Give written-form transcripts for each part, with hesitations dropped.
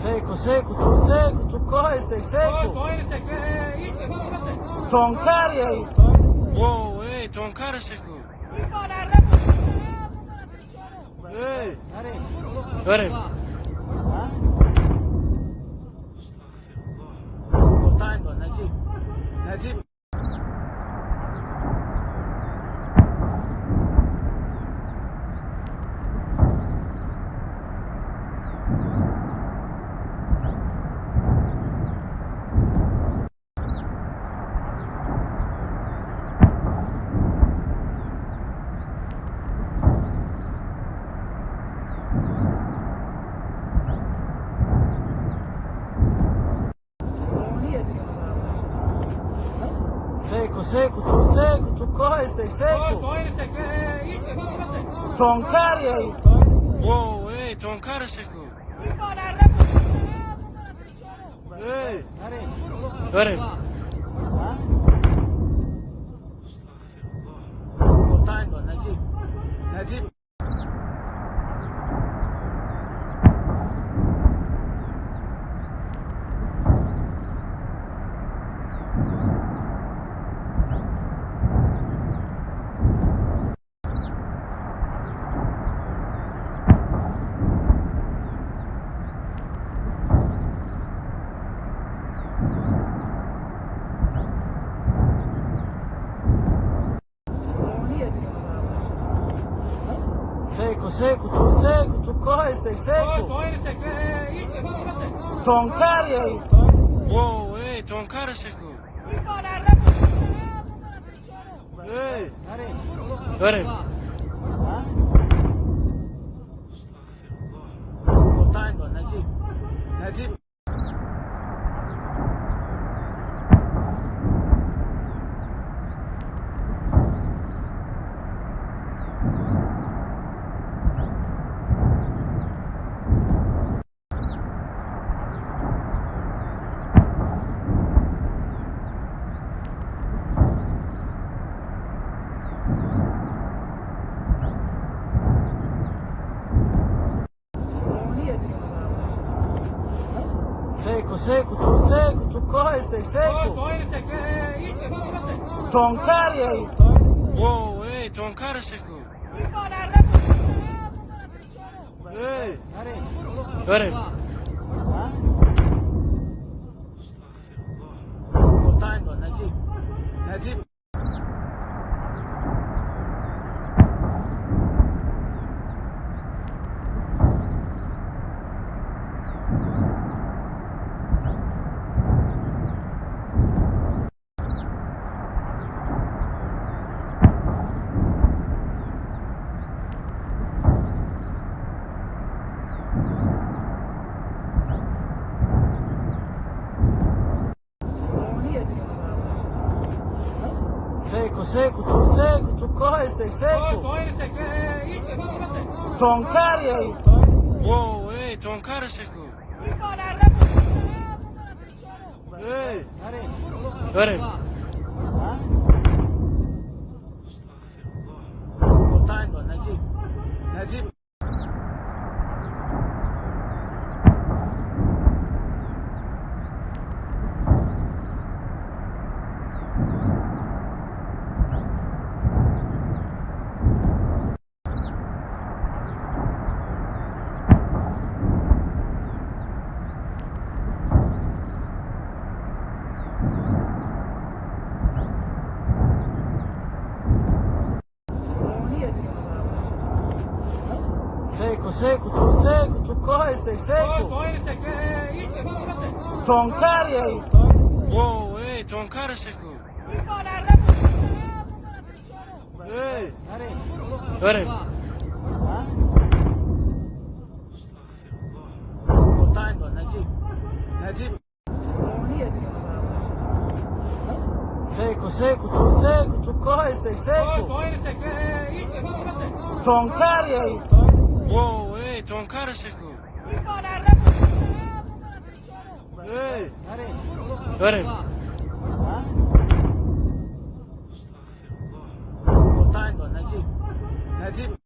Seco, seco, tu corre, seco. Toncare aí. Wow, toncare seco. Ei, Öyle. cortando, Najib. Najib. Seco, tu corre, seco. Toncare aí. Wow, toncare seco. Ei, Öyle. cortando, Najib. Najib. Seco, tu corre, seco. Toncare aí. Wow, toncare seco. Ei, Öyle. cortando, Najib. Najib. Seco, tu corre, seco. Toncare aí. Wow, toncare seco. Ei, Öyle. cortando, Najib. Najib. Seco, tu corre, seco. Toncare aí. Wow, toncare seco. Ei, Öyle. cortando, Najib. Najib. Seco, tu corre, seco. Toncare aí. Wow, toncare seco. Ei, Öyle. cortando, Najib. Najib. Seco, tu corre, seco. Toncare aí. Wow, toncare seco. Ei, Öyle. cortando, Najib. Najib.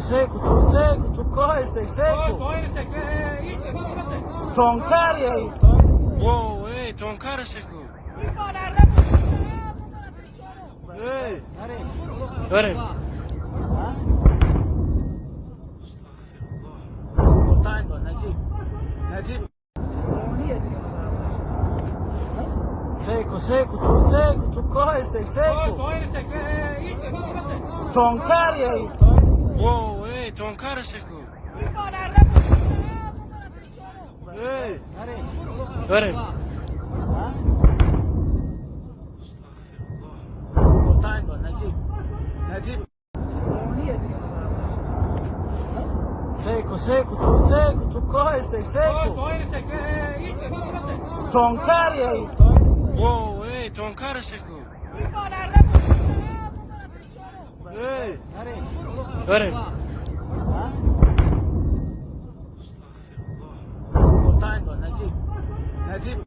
seco, corre, seco. Toncare aí. Uou, ei, tu é um cara seco. Ei, Öyle. voltando, Necip. Necip. Seco, corre, seco. Toncare aí. Uou, ei, tu é um cara seco. Ei, Öyle. voltando, Necip. Necip. Seco, corre, seco. Toncare aí. Uou, ei, tu é um cara seco. Ei, Öyle. voltando, Necip. Necip.